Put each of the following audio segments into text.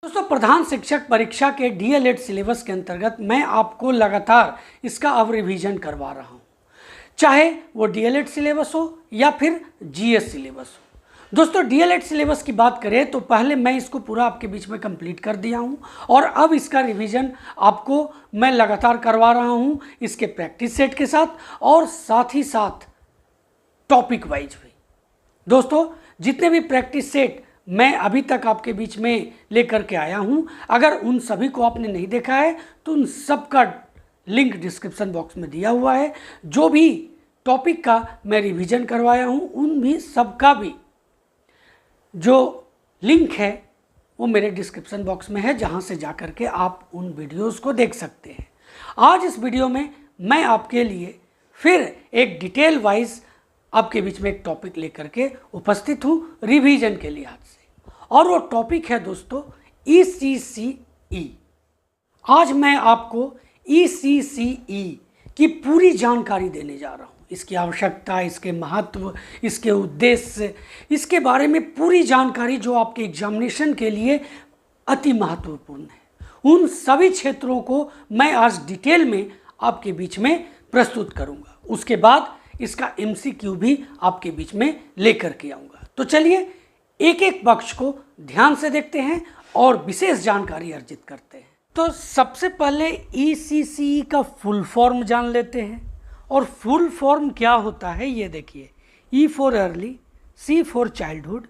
दोस्तों, प्रधान शिक्षक परीक्षा के डीएलएड सिलेबस के अंतर्गत मैं आपको लगातार इसका अब रिवीजन करवा रहा हूँ, चाहे वो डीएलएड सिलेबस हो या फिर जीएस सिलेबस हो। दोस्तों, डीएलएड सिलेबस की बात करें तो पहले मैं इसको पूरा आपके बीच में कंप्लीट कर दिया हूँ और अब इसका रिवीजन आपको मैं लगातार करवा रहा हूँ इसके प्रैक्टिस सेट के साथ और साथ ही साथ टॉपिक वाइज भी। दोस्तों, जितने भी प्रैक्टिस सेट मैं अभी तक आपके बीच में लेकर के आया हूं, अगर उन सभी को आपने नहीं देखा है तो उन सब का लिंक डिस्क्रिप्शन बॉक्स में दिया हुआ है। जो भी टॉपिक का मैं रिवीजन करवाया हूं उन भी सब का भी जो लिंक है वो मेरे डिस्क्रिप्शन बॉक्स में है, जहां से जाकर के आप उन वीडियोस को देख सकते हैं। आज इस वीडियो में मैं आपके लिए फिर एक डिटेल वाइज आपके बीच में एक टॉपिक लेकर के उपस्थित हूँ रिवीजन के लिहाज से, और वो टॉपिक है दोस्तों ECCE। आज मैं आपको ECCE की पूरी जानकारी देने जा रहा हूँ, इसकी आवश्यकता, इसके महत्व, इसके उद्देश्य, इसके बारे में पूरी जानकारी जो आपके एग्जामिनेशन के लिए अति महत्वपूर्ण है। उन सभी क्षेत्रों को मैं आज डिटेल में आपके बीच में प्रस्तुत करूँगा। उसके बाद इसका MCQ भी आपके बीच में लेकर के आऊँगा। तो चलिए एक एक पक्ष को ध्यान से देखते हैं और विशेष जानकारी अर्जित करते हैं। तो सबसे पहले ECCE का फुल फॉर्म जान लेते हैं। और फुल फॉर्म क्या होता है ये देखिए, E for early, C for childhood,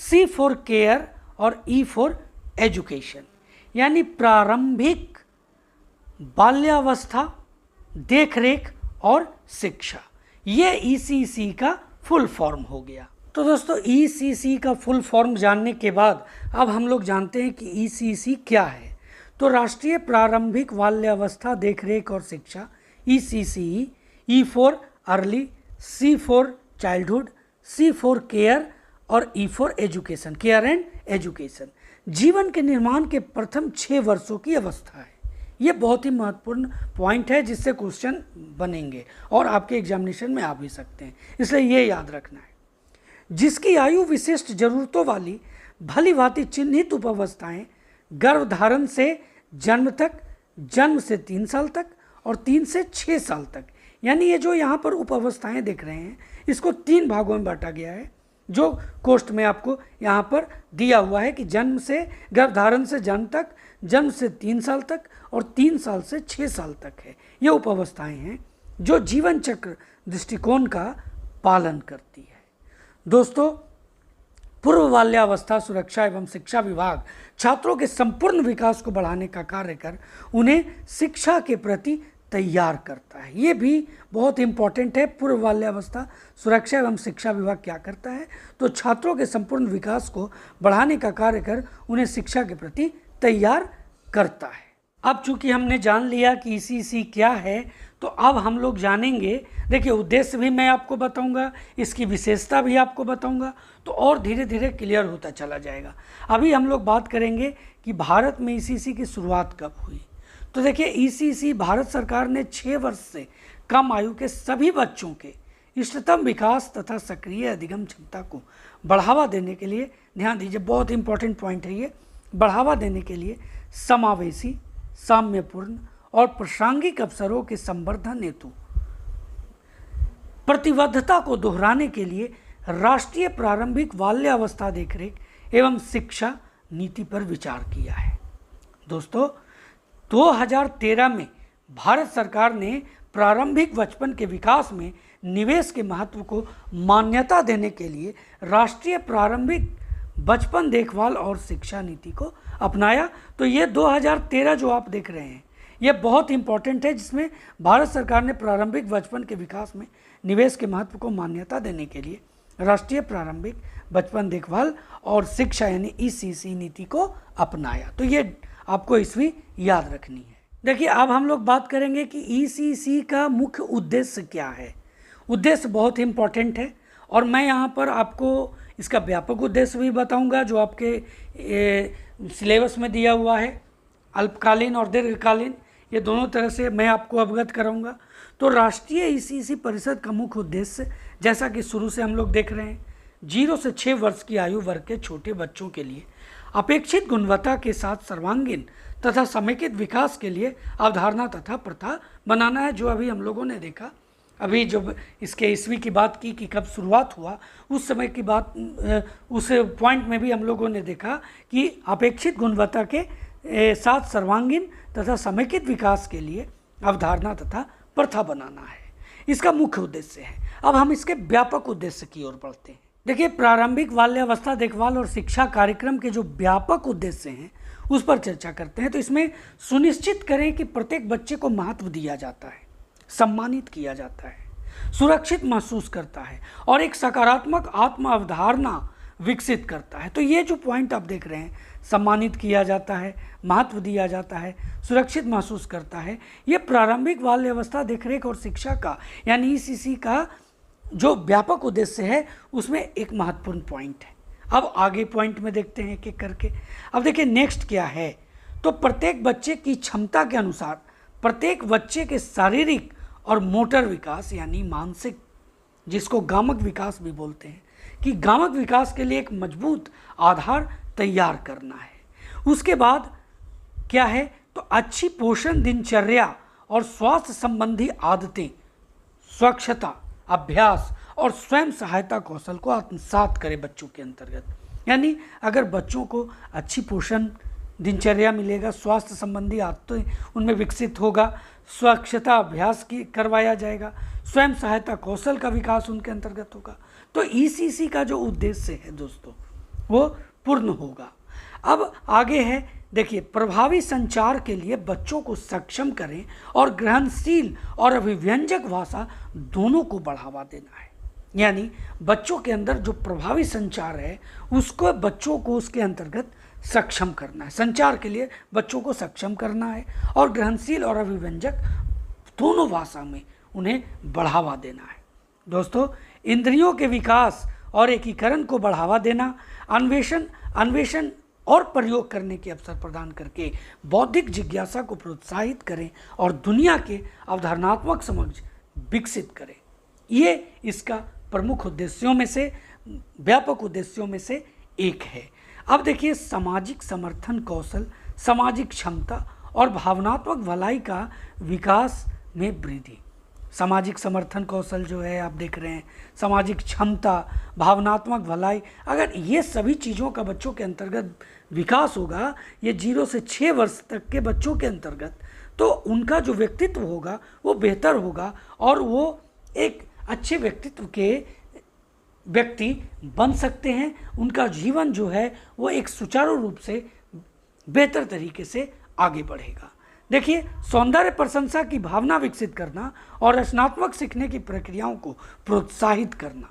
C for care और E फॉर एजुकेशन, यानी प्रारंभिक बाल्यावस्था, देखरेख और शिक्षा। ये ECCE का फुल फॉर्म हो गया। तो दोस्तों, ECCE का फुल फॉर्म जानने के बाद अब हम लोग जानते हैं कि ECCE क्या है। तो राष्ट्रीय प्रारंभिक बाल्यावस्था देखरेख और शिक्षा, ECCE, E for early, C for childhood, C for care और E for education, care and education, जीवन के निर्माण के प्रथम 6 वर्षों की अवस्था है। ये बहुत ही महत्वपूर्ण पॉइंट है जिससे क्वेश्चन बनेंगे और आपके एग्जामिनेशन में आ भी सकते हैं, इसलिए ये याद रखना है। जिसकी आयु विशिष्ट जरूरतों वाली भली भांति चिन्हित उपावस्थाएं गर्भधारण से जन्म तक, जन्म से 3 साल तक और 3 से 6 साल तक, यानी ये जो यहाँ पर उपावस्थाएं देख रहे हैं इसको 3 भागों में बांटा गया है, जो कोष्ठ में आपको यहाँ पर दिया हुआ है कि जन्म से, गर्भधारण से जन्म तक, जन्म से 3 साल तक और 3 साल से 6 साल तक है। ये उपावस्थाएं हैं जो जीवन चक्र दृष्टिकोण का पालन करती है। दोस्तों, पूर्व बाल्यावस्था सुरक्षा एवं शिक्षा विभाग छात्रों के संपूर्ण विकास को बढ़ाने का कार्य कर उन्हें शिक्षा के प्रति तैयार करता है। ये भी बहुत इंपॉर्टेंट है। पूर्व बाल्यावस्था सुरक्षा एवं शिक्षा विभाग क्या करता है, तो छात्रों के संपूर्ण विकास को बढ़ाने का कार्य कर उन्हें शिक्षा के प्रति तैयार करता है। अब चूंकि हमने जान लिया कि ECCE क्या है, तो अब हम लोग जानेंगे, देखिए उद्देश्य भी मैं आपको बताऊंगा, इसकी विशेषता भी आपको बताऊंगा, तो और धीरे धीरे क्लियर होता चला जाएगा। अभी हम लोग बात करेंगे कि भारत में ECCE की शुरुआत कब हुई। तो देखिए, ECCE भारत सरकार ने 6 वर्ष से कम आयु के सभी बच्चों के इष्टतम विकास तथा सक्रिय अधिगम क्षमता को बढ़ावा देने के लिए, ध्यान दीजिए बहुत इंपॉर्टेंट पॉइंट है ये, बढ़ावा देने के लिए समावेशी, साम्यपूर्ण और प्रासंगिक अवसरों के संवर्धन हेतु प्रतिबद्धता को दोहराने के लिए राष्ट्रीय प्रारंभिक बाल्यावस्था देखरेख एवं शिक्षा नीति पर विचार किया है। दोस्तों, 2013 में भारत सरकार ने प्रारंभिक बचपन के विकास में निवेश के महत्व को मान्यता देने के लिए राष्ट्रीय प्रारंभिक बचपन देखभाल और शिक्षा नीति को अपनाया। तो ये 2013 जो आप देख रहे हैं ये बहुत इंपॉर्टेंट है, जिसमें भारत सरकार ने प्रारंभिक बचपन के विकास में निवेश के महत्व को मान्यता देने के लिए राष्ट्रीय प्रारंभिक बचपन देखभाल और शिक्षा यानी ECCE नीति को अपनाया। तो ये आपको ईस्वी याद रखनी है। देखिए, अब हम लोग बात करेंगे कि ECCE का मुख्य उद्देश्य क्या है। उद्देश्य बहुत ही इंपॉर्टेंट है और मैं यहाँ पर आपको इसका व्यापक उद्देश्य भी बताऊंगा जो आपके सिलेबस में दिया हुआ है। अल्पकालीन और दीर्घकालीन, ये दोनों तरह से मैं आपको अवगत कराऊंगा। तो राष्ट्रीय ECCE परिषद का मुख्य उद्देश्य, जैसा कि शुरू से हम लोग देख रहे हैं, 0 से 6 वर्ष की आयु वर्ग के छोटे बच्चों के लिए अपेक्षित गुणवत्ता के साथ सर्वांगीण तथा समेकित विकास के लिए अवधारणा तथा प्रथा बनाना है। जो अभी हम लोगों ने देखा, अभी जब इसके ईस्वी की बात की कि कब शुरुआत हुआ, उस समय की बात, उस पॉइंट में भी हम लोगों ने देखा कि अपेक्षित गुणवत्ता के साथ सर्वांगीण तथा समेकित विकास के लिए अवधारणा तथा प्रथा बनाना है, इसका मुख्य उद्देश्य है। अब हम इसके व्यापक उद्देश्य की ओर बढ़ते हैं। देखिए, प्रारंभिक बाल्यावस्था देखभाल और शिक्षा कार्यक्रम के जो व्यापक उद्देश्य हैं उस पर चर्चा करते हैं। तो इसमें सुनिश्चित करें कि प्रत्येक बच्चे को महत्व दिया जाता है, सम्मानित किया जाता है, सुरक्षित महसूस करता है और एक सकारात्मक आत्म अवधारणा विकसित करता है। तो ये जो पॉइंट आप देख रहे हैं, सम्मानित किया जाता है, महत्व दिया जाता है, सुरक्षित महसूस करता है, ये प्रारंभिक बाल्यावस्था देखरेख और शिक्षा का यानी ईसीसी का जो व्यापक उद्देश्य है उसमें एक महत्वपूर्ण पॉइंट है। अब आगे पॉइंट में देखते हैं एक करके। अब देखिए नेक्स्ट क्या है, तो प्रत्येक बच्चे की क्षमता के अनुसार प्रत्येक बच्चे के शारीरिक और मोटर विकास यानी मानसिक, जिसको गामक विकास भी बोलते हैं, कि गामक विकास के लिए एक मजबूत आधार तैयार करना है। उसके बाद क्या है, तो अच्छी पोषण दिनचर्या और स्वास्थ्य संबंधी आदतें, स्वच्छता, अभ्यास और स्वयं सहायता कौशल को आत्मसात करें बच्चों के अंतर्गत। यानी अगर बच्चों को अच्छी पोषण दिनचर्या मिलेगा, स्वास्थ्य संबंधी आदतें उनमें विकसित होगा, स्वच्छता अभ्यास की करवाया जाएगा, स्वयं सहायता कौशल का विकास उनके अंतर्गत होगा, तो ईसीसी का जो उद्देश्य है दोस्तों वो पूर्ण होगा। अब आगे है, देखिए, प्रभावी संचार के लिए बच्चों को सक्षम करें और ग्रहणशील और अभिव्यंजक भाषा दोनों को बढ़ावा देना है। यानी बच्चों के अंदर जो प्रभावी संचार है उसको बच्चों को उसके अंतर्गत सक्षम करना है, संचार के लिए बच्चों को सक्षम करना है और ग्रहणशील और अभिव्यंजक दोनों भाषा में उन्हें बढ़ावा देना है। दोस्तों, इंद्रियों के विकास और एकीकरण को बढ़ावा देना, अन्वेषण और प्रयोग करने के अवसर प्रदान करके बौद्धिक जिज्ञासा को प्रोत्साहित करें और दुनिया के अवधारणात्मक समझ विकसित करें। ये इसका प्रमुख उद्देश्यों में से, व्यापक उद्देश्यों में से एक है। अब देखिए, सामाजिक समर्थन कौशल, सामाजिक क्षमता और भावनात्मक भलाई का विकास में वृद्धि। सामाजिक समर्थन कौशल जो है आप देख रहे हैं, सामाजिक क्षमता, भावनात्मक भलाई, अगर ये सभी चीज़ों का बच्चों के अंतर्गत विकास होगा, ये 0 से 6 वर्ष तक के बच्चों के अंतर्गत, तो उनका जो व्यक्तित्व होगा वो बेहतर होगा और वो एक अच्छे व्यक्तित्व के व्यक्ति बन सकते हैं। उनका जीवन जो है वो एक सुचारू रूप से बेहतर तरीके से आगे बढ़ेगा। देखिए, सौंदर्य प्रशंसा की भावना विकसित करना और रचनात्मक सीखने की प्रक्रियाओं को प्रोत्साहित करना,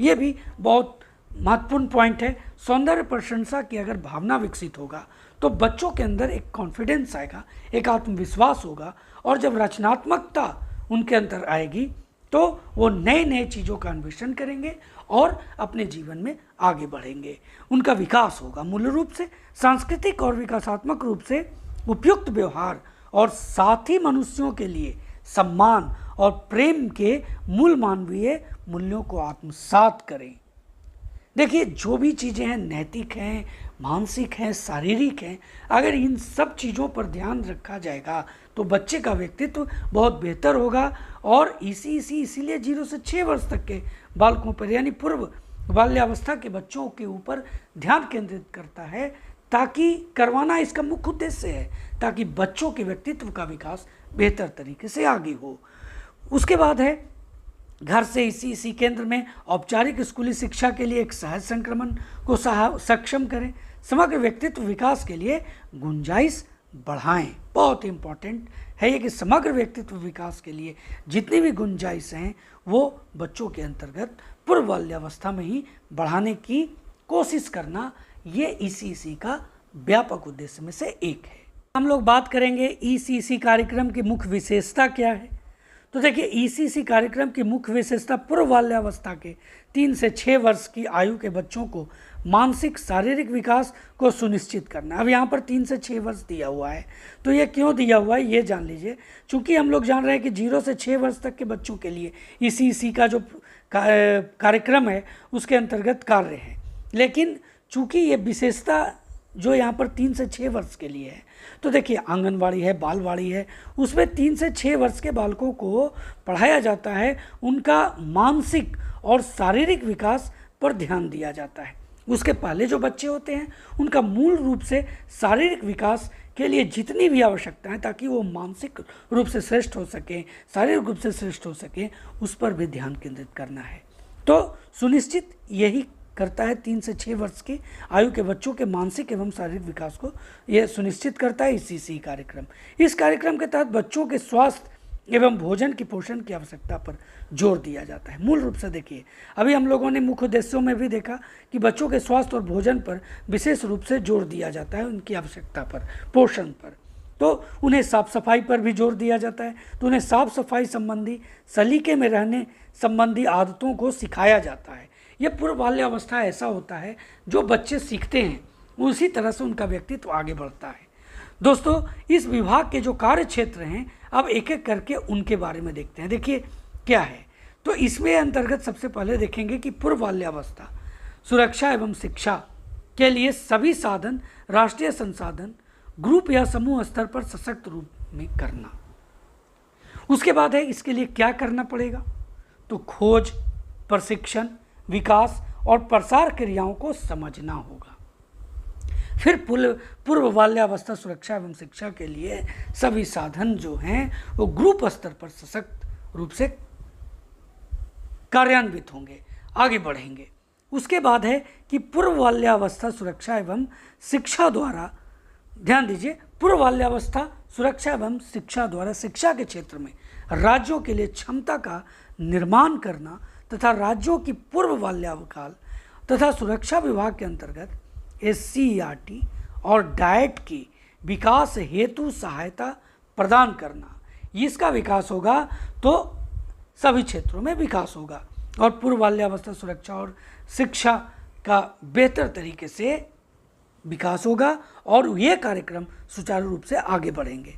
ये भी बहुत महत्वपूर्ण पॉइंट है। सौंदर्य प्रशंसा की अगर भावना विकसित होगा तो बच्चों के अंदर एक कॉन्फिडेंस आएगा, एक आत्मविश्वास होगा और जब रचनात्मकता उनके अंदर आएगी तो वो नए नए चीज़ों का अन्वेषण करेंगे और अपने जीवन में आगे बढ़ेंगे। उनका विकास होगा मूल रूप से सांस्कृतिक और विकासात्मक रूप से उपयुक्त व्यवहार और साथी मनुष्यों के लिए सम्मान और प्रेम के मूल मानवीय मूल्यों को आत्मसात करें। देखिए, जो भी चीज़ें हैं, नैतिक हैं, मानसिक हैं, शारीरिक हैं, अगर इन सब चीज़ों पर ध्यान रखा जाएगा तो बच्चे का व्यक्तित्व बहुत बेहतर होगा। और इसीलिए 0 से 6 वर्ष तक के बालकों पर यानी पूर्व बाल्यावस्था के बच्चों के ऊपर ध्यान केंद्रित करता है, ताकि करवाना इसका मुख्य उद्देश्य है, ताकि बच्चों के व्यक्तित्व का विकास बेहतर तरीके से आगे हो। उसके बाद है, घर से इसी केंद्र में औपचारिक स्कूली शिक्षा के लिए एक सहज संक्रमण को सक्षम करें। समग्र व्यक्तित्व विकास के लिए गुंजाइश बढ़ाएं। बहुत इंपॉर्टेंट है ये कि समग्र व्यक्तित्व विकास के लिए जितनी भी गुंजाइश हैं वो बच्चों के अंतर्गत पूर्व बाल्यावस्था में ही बढ़ाने की कोशिश करना, ये ईसीसी का व्यापक उद्देश्य में से एक है। हम लोग बात करेंगे ईसीसी कार्यक्रम की मुख्य विशेषता क्या है। तो देखिए, ईसीसी कार्यक्रम की मुख्य विशेषता पूर्व बाल्यावस्था के 3 से 6 वर्ष की आयु के बच्चों को मानसिक शारीरिक विकास को सुनिश्चित करना। अब यहाँ पर 3 से 6 वर्ष दिया हुआ है, तो ये क्यों दिया हुआ है ये जान लीजिए। चूँकि हम लोग जान रहे हैं कि 0 से 6 वर्ष तक के बच्चों के लिए ईसीसी का जो कार्यक्रम है उसके अंतर्गत कार्य है, लेकिन चूँकि ये विशेषता जो यहाँ पर 3 से 6 वर्ष के लिए है। तो देखिए आंगनवाड़ी है, बालवाड़ी है, उसमें 3 से 6 वर्ष के बालकों को पढ़ाया जाता है, उनका मानसिक और शारीरिक विकास पर ध्यान दिया जाता है। उसके पहले जो बच्चे होते हैं उनका मूल रूप से शारीरिक विकास के लिए जितनी भी आवश्यकताएं, ताकि वो मानसिक रूप से श्रेष्ठ हो सकें, शारीरिक रूप से श्रेष्ठ हो सकें, उस पर भी ध्यान केंद्रित करना है। तो सुनिश्चित यही करता है 3 से 6 वर्ष की आयु के बच्चों के मानसिक एवं शारीरिक विकास को यह सुनिश्चित करता है ECC कार्यक्रम। इस कार्यक्रम के तहत बच्चों के स्वास्थ्य एवं भोजन की पोषण की आवश्यकता पर जोर दिया जाता है। मूल रूप से देखिए, अभी हम लोगों ने मुख्य उद्देश्यों में भी देखा कि बच्चों के स्वास्थ्य और भोजन पर विशेष रूप से जोर दिया जाता है, उनकी आवश्यकता पर, पोषण पर। तो उन्हें साफ सफाई पर भी जोर दिया जाता है, तो उन्हें साफ सफाई संबंधी, सलीके में रहने संबंधी आदतों को सिखाया जाता है। ये पूर्व बाल्यावस्था ऐसा होता है जो बच्चे सीखते हैं, उसी तरह से उनका व्यक्तित्व आगे बढ़ता है। दोस्तों, इस विभाग के जो कार्य क्षेत्र हैं, अब एक एक करके उनके बारे में देखते हैं। देखिए क्या है, तो इसमें अंतर्गत सबसे पहले देखेंगे कि पूर्व बाल्यावस्था सुरक्षा एवं शिक्षा के लिए सभी साधन, राष्ट्रीय संसाधन, ग्रुप या समूह स्तर पर सशक्त रूप में करना। उसके बाद है इसके लिए क्या करना पड़ेगा, तो खोज, प्रशिक्षण, विकास और प्रसार क्रियाओं को समझना होगा। फिर पूर्व बाल्यावस्था सुरक्षा एवं शिक्षा के लिए सभी साधन जो हैं वो ग्रुप स्तर पर सशक्त रूप से कार्यान्वित होंगे, आगे बढ़ेंगे। उसके बाद है कि पूर्व बाल्यावस्था सुरक्षा एवं शिक्षा द्वारा, ध्यान दीजिए, पूर्व बाल्यावस्था सुरक्षा एवं शिक्षा द्वारा शिक्षा के क्षेत्र में राज्यों के लिए क्षमता का निर्माण करना तथा राज्यों की पूर्व बाल्यावकाल तथा सुरक्षा विभाग के अंतर्गत SCERT और डाइट की विकास हेतु सहायता प्रदान करना। इसका विकास होगा तो सभी क्षेत्रों में विकास होगा और पूर्व बाल्यावस्था सुरक्षा और शिक्षा का बेहतर तरीके से विकास होगा और ये कार्यक्रम सुचारू रूप से आगे बढ़ेंगे।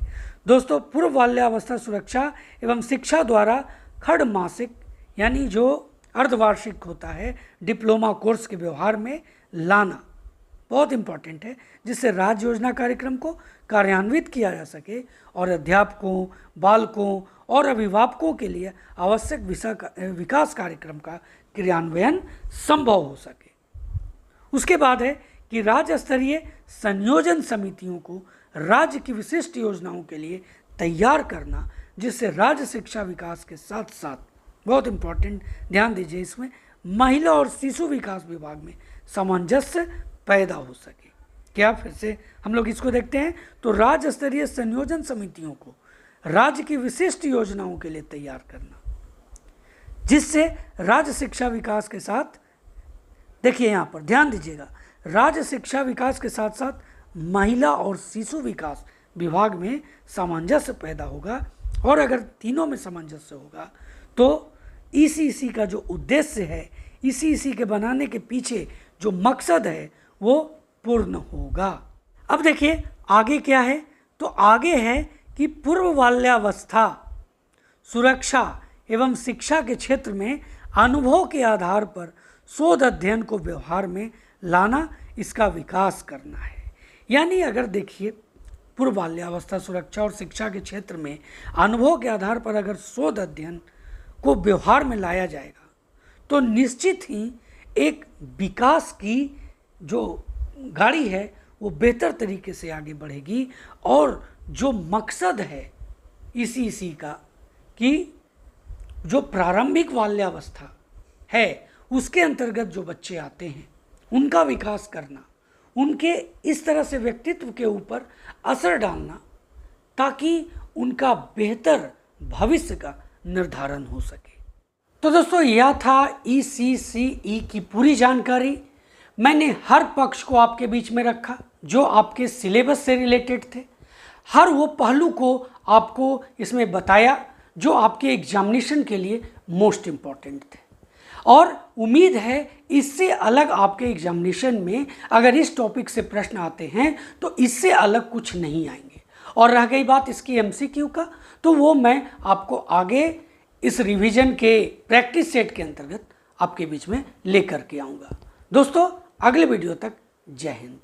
दोस्तों, पूर्व बाल्यावस्था सुरक्षा एवं शिक्षा द्वारा खंड मासिक यानी जो अर्धवार्षिक होता है डिप्लोमा कोर्स के व्यवहार में लाना बहुत इंपॉर्टेंट है, जिससे राज्य योजना कार्यक्रम को कार्यान्वित किया जा सके और अध्यापकों, बालकों और अभिभावकों के लिए आवश्यक विकास कार्यक्रम का क्रियान्वयन संभव हो सके। उसके बाद है कि राज्य स्तरीय संयोजन समितियों को राज्य की विशिष्ट योजनाओं के लिए तैयार करना, जिससे राज्य शिक्षा विकास के साथ साथ, बहुत इंपॉर्टेंट, ध्यान दीजिए इसमें, महिला और शिशु विकास विभाग में सामंजस्य पैदा हो सके। क्या, फिर से हम लोग इसको देखते हैं, तो राज्य स्तरीय संयोजन समितियों को राज्य की विशिष्ट योजनाओं के लिए तैयार करना, जिससे राज्य शिक्षा विकास के साथ, देखिए यहाँ पर ध्यान दीजिएगा, राज्य शिक्षा विकास के साथ साथ महिला और शिशु विकास विभाग में सामंजस्य पैदा होगा। और अगर तीनों में सामंजस्य होगा तो ECC का जो उद्देश्य है, ECC के बनाने के पीछे जो मकसद है वो पूर्ण होगा। अब देखिए आगे क्या है, तो आगे है कि पूर्व बाल्यावस्था सुरक्षा एवं शिक्षा के क्षेत्र में अनुभव के आधार पर शोध अध्ययन को व्यवहार में लाना, इसका विकास करना है। यानी अगर देखिए पूर्व बाल्यावस्था सुरक्षा और शिक्षा के क्षेत्र में अनुभव के आधार पर अगर शोध अध्ययन को व्यवहार में लाया जाएगा तो निश्चित ही एक विकास की जो गाड़ी है वो बेहतर तरीके से आगे बढ़ेगी और जो मकसद है ECC का कि जो प्रारंभिक बाल्यावस्था है उसके अंतर्गत जो बच्चे आते हैं उनका विकास करना, उनके इस तरह से व्यक्तित्व के ऊपर असर डालना ताकि उनका बेहतर भविष्य का निर्धारण हो सके। तो दोस्तों, यह था ECCE की पूरी जानकारी। मैंने हर पक्ष को आपके बीच में रखा जो आपके सिलेबस से रिलेटेड थे, हर वो पहलू को आपको इसमें बताया जो आपके एग्जामिनेशन के लिए मोस्ट इम्पॉर्टेंट थे। और उम्मीद है इससे अलग आपके एग्जामिनेशन में अगर इस टॉपिक से प्रश्न आते हैं तो इससे अलग कुछ नहीं आएंगे। और रह गई बात इसकी MCQ का, तो वो मैं आपको आगे इस रिवीजन के प्रैक्टिस सेट के अंतर्गत आपके बीच में लेकर के आऊँगा। दोस्तों, अगले वीडियो तक जय हिंद।